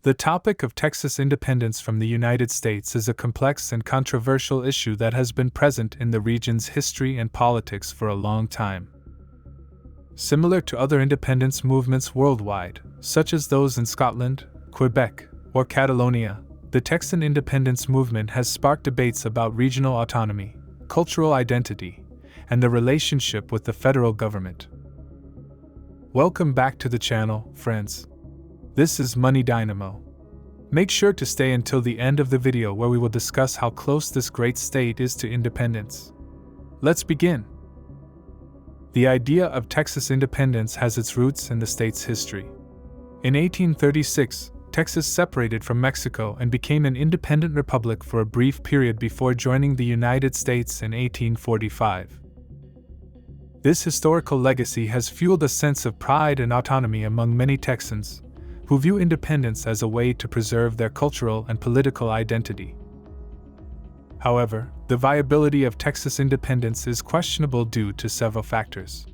The topic of Texas independence from the United States is a complex and controversial issue that has been present in the region's history and politics for a long time. Similar to other independence movements worldwide, such as those in Scotland, Quebec, or Catalonia, the Texan independence movement has sparked debates about regional autonomy, cultural identity, and the relationship with the federal government. Welcome back to the channel, friends. This is MoneyDynamo. Make sure to stay until the end of the video where we will discuss how close this great state is to independence. Let's begin. The idea of Texas independence has its roots in the state's history. In 1836, Texas separated from Mexico and became an independent republic for a brief period before joining the United States in 1845. This historical legacy has fueled a sense of pride and autonomy among many Texans, who view independence as a way to preserve their cultural and political identity. However, the viability of Texas independence is questionable due to several factors.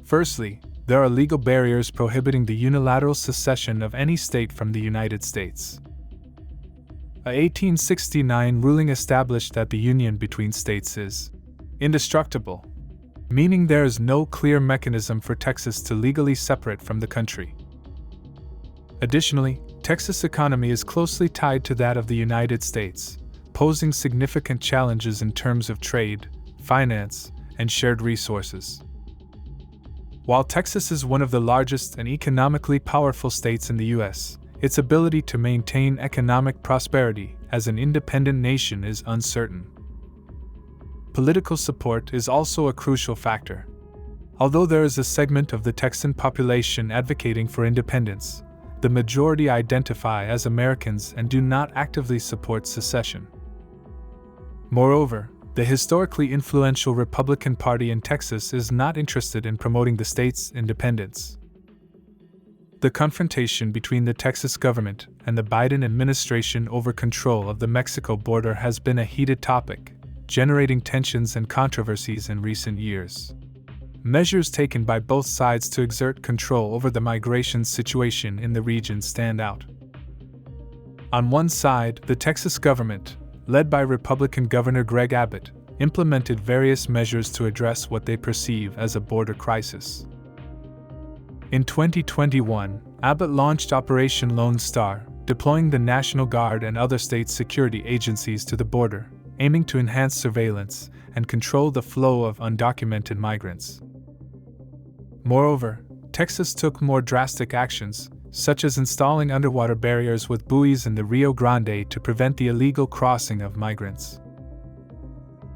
Firstly, there are legal barriers prohibiting the unilateral secession of any state from the United States. A 1869 ruling established that the union between states is indestructible, meaning there is no clear mechanism for Texas to legally separate from the country. Additionally, Texas' economy is closely tied to that of the United States, posing significant challenges in terms of trade, finance, and shared resources. While Texas is one of the largest and economically powerful states in the U.S., its ability to maintain economic prosperity as an independent nation is uncertain. Political support is also a crucial factor. Although there is a segment of the Texan population advocating for independence, the majority identify as Americans and do not actively support secession. Moreover, the historically influential Republican Party in Texas is not interested in promoting the state's independence. The confrontation between the Texas government and the Biden administration over control of the Mexico border has been a heated topic, generating tensions and controversies in recent years. Measures taken by both sides to exert control over the migration situation in the region stand out. On one side, the Texas government, led by Republican Governor Greg Abbott, implemented various measures to address what they perceive as a border crisis. In 2021, Abbott launched Operation Lone Star, deploying the National Guard and other state security agencies to the border, aiming to enhance surveillance and control the flow of undocumented migrants. Moreover, Texas took more drastic actions, such as installing underwater barriers with buoys in the Rio Grande to prevent the illegal crossing of migrants.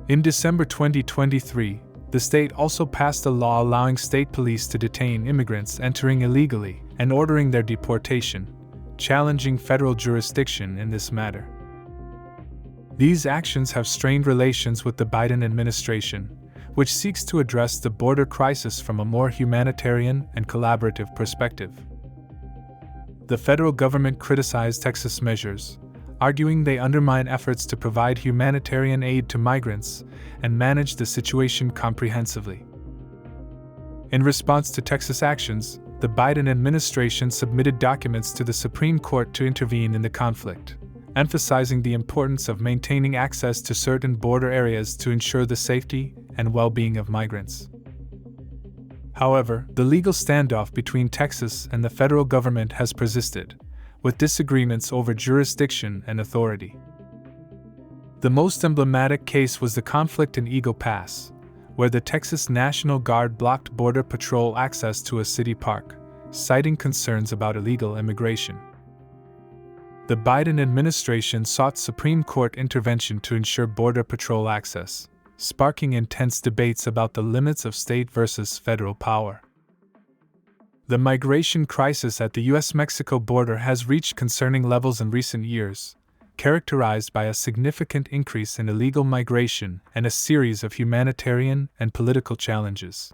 In December 2023, the state also passed a law allowing state police to detain immigrants entering illegally and ordering their deportation, challenging federal jurisdiction in this matter. These actions have strained relations with the Biden administration, which seeks to address the border crisis from a more humanitarian and collaborative perspective. The federal government criticized Texas measures, arguing they undermine efforts to provide humanitarian aid to migrants and manage the situation comprehensively. In response to Texas actions, the Biden administration submitted documents to the Supreme Court to intervene in the conflict, emphasizing the importance of maintaining access to certain border areas to ensure the safety and well-being of migrants. However, the legal standoff between Texas and the federal government has persisted, with disagreements over jurisdiction and authority. The most emblematic case was the conflict in Eagle Pass, where the Texas National Guard blocked Border Patrol access to a city park, citing concerns about illegal immigration. The Biden administration sought Supreme Court intervention to ensure Border Patrol access, sparking intense debates about the limits of state versus federal power. The migration crisis at the U.S.-Mexico border has reached concerning levels in recent years, characterized by a significant increase in illegal migration and a series of humanitarian and political challenges.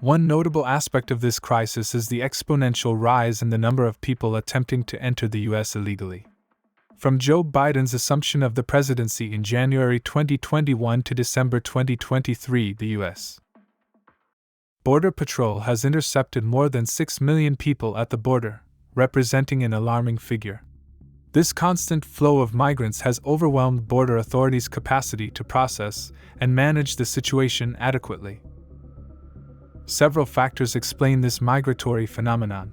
One notable aspect of this crisis is the exponential rise in the number of people attempting to enter the U.S. illegally. From Joe Biden's assumption of the presidency in January 2021 to December 2023, the U.S. Border Patrol has intercepted more than 6 million people at the border, representing an alarming figure. This constant flow of migrants has overwhelmed border authorities' capacity to process and manage the situation adequately. Several factors explain this migratory phenomenon.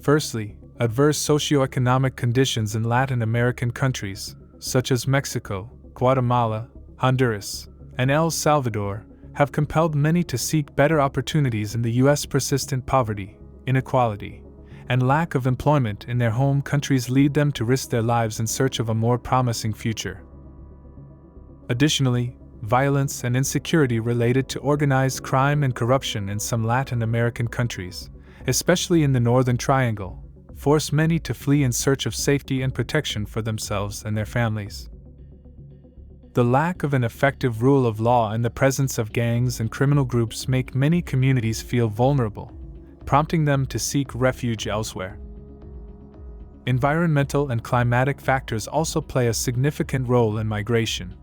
Firstly, adverse socioeconomic conditions in Latin American countries, such as Mexico, Guatemala, Honduras, and El Salvador, have compelled many to seek better opportunities in the U.S. Persistent poverty, inequality, and lack of employment in their home countries lead them to risk their lives in search of a more promising future. Additionally, violence and insecurity related to organized crime and corruption in some Latin American countries, especially in the Northern Triangle, force many to flee in search of safety and protection for themselves and their families. The lack of an effective rule of law and the presence of gangs and criminal groups make many communities feel vulnerable, prompting them to seek refuge elsewhere. Environmental and climatic factors also play a significant role in migration.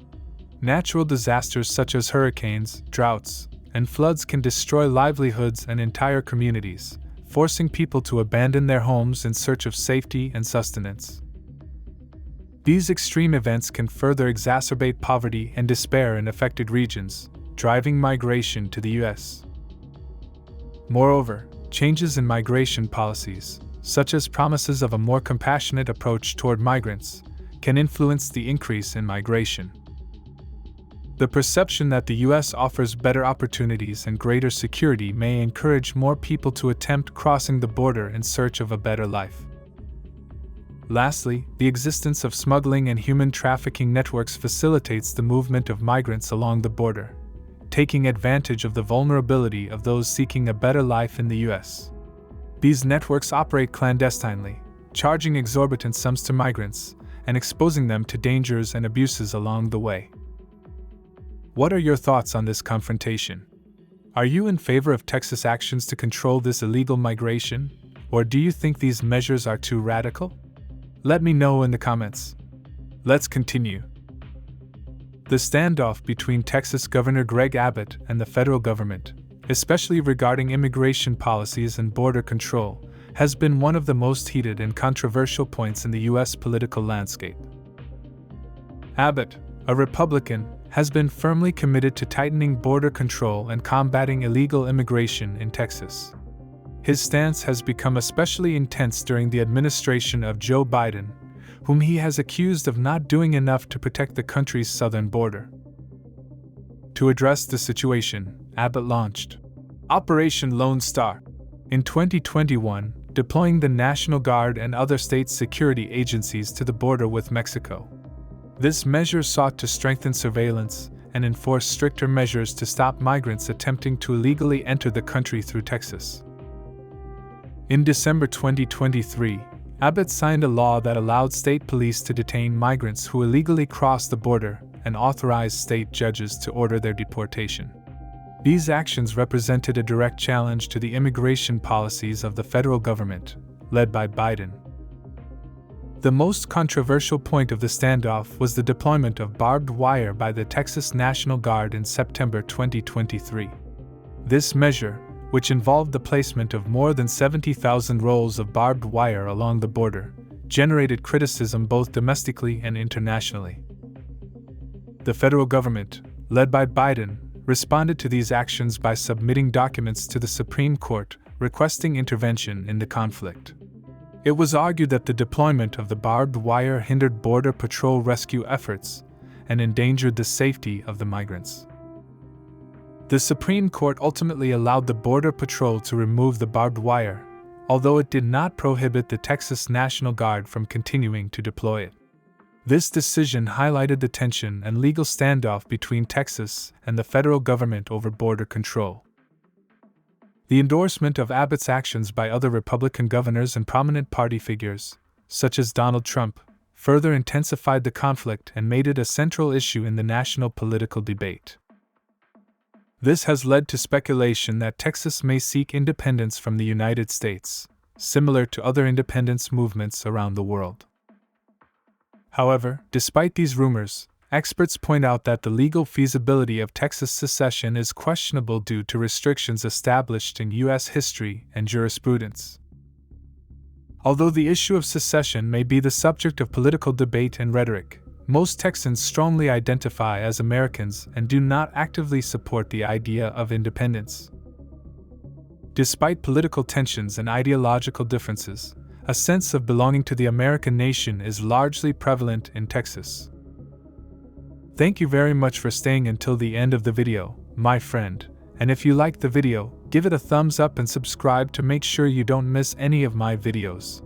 Natural disasters such as hurricanes, droughts, and floods can destroy livelihoods and entire communities, forcing people to abandon their homes in search of safety and sustenance. These extreme events can further exacerbate poverty and despair in affected regions, driving migration to the U.S. Moreover, changes in migration policies, such as promises of a more compassionate approach toward migrants, can influence the increase in migration. The perception that the U.S. offers better opportunities and greater security may encourage more people to attempt crossing the border in search of a better life. Lastly, the existence of smuggling and human trafficking networks facilitates the movement of migrants along the border, taking advantage of the vulnerability of those seeking a better life in the U.S. These networks operate clandestinely, charging exorbitant sums to migrants and exposing them to dangers and abuses along the way. What are your thoughts on this confrontation? Are you in favor of Texas actions to control this illegal migration, or do you think these measures are too radical? Let me know in the comments. Let's continue. The standoff between Texas Governor Greg Abbott and the federal government, especially regarding immigration policies and border control, has been one of the most heated and controversial points in the U.S. political landscape. Abbott, a Republican, has been firmly committed to tightening border control and combating illegal immigration in Texas. His stance has become especially intense during the administration of Joe Biden, whom he has accused of not doing enough to protect the country's southern border. To address the situation, Abbott launched Operation Lone Star in 2021, deploying the National Guard and other state security agencies to the border with Mexico. This measure sought to strengthen surveillance and enforce stricter measures to stop migrants attempting to illegally enter the country through Texas. In December 2023, Abbott signed a law that allowed state police to detain migrants who illegally crossed the border and authorized state judges to order their deportation. These actions represented a direct challenge to the immigration policies of the federal government, led by Biden. The most controversial point of the standoff was the deployment of barbed wire by the Texas National Guard in September 2023. This measure, which involved the placement of more than 70,000 rolls of barbed wire along the border, generated criticism both domestically and internationally. The federal government, led by Biden, responded to these actions by submitting documents to the Supreme Court requesting intervention in the conflict. It was argued that the deployment of the barbed wire hindered Border Patrol rescue efforts and endangered the safety of the migrants. The Supreme Court ultimately allowed the Border Patrol to remove the barbed wire, although it did not prohibit the Texas National Guard from continuing to deploy it. This decision highlighted the tension and legal standoff between Texas and the federal government over border control. The endorsement of Abbott's actions by other Republican governors and prominent party figures, such as Donald Trump, further intensified the conflict and made it a central issue in the national political debate. This has led to speculation that Texas may seek independence from the United States, similar to other independence movements around the world. However, despite these rumors, experts point out that the legal feasibility of Texas secession is questionable due to restrictions established in U.S. history and jurisprudence. Although the issue of secession may be the subject of political debate and rhetoric, most Texans strongly identify as Americans and do not actively support the idea of independence. Despite political tensions and ideological differences, a sense of belonging to the American nation is largely prevalent in Texas. Thank you very much for staying until the end of the video, my friend, and if you liked the video, give it a thumbs up and subscribe to make sure you don't miss any of my videos.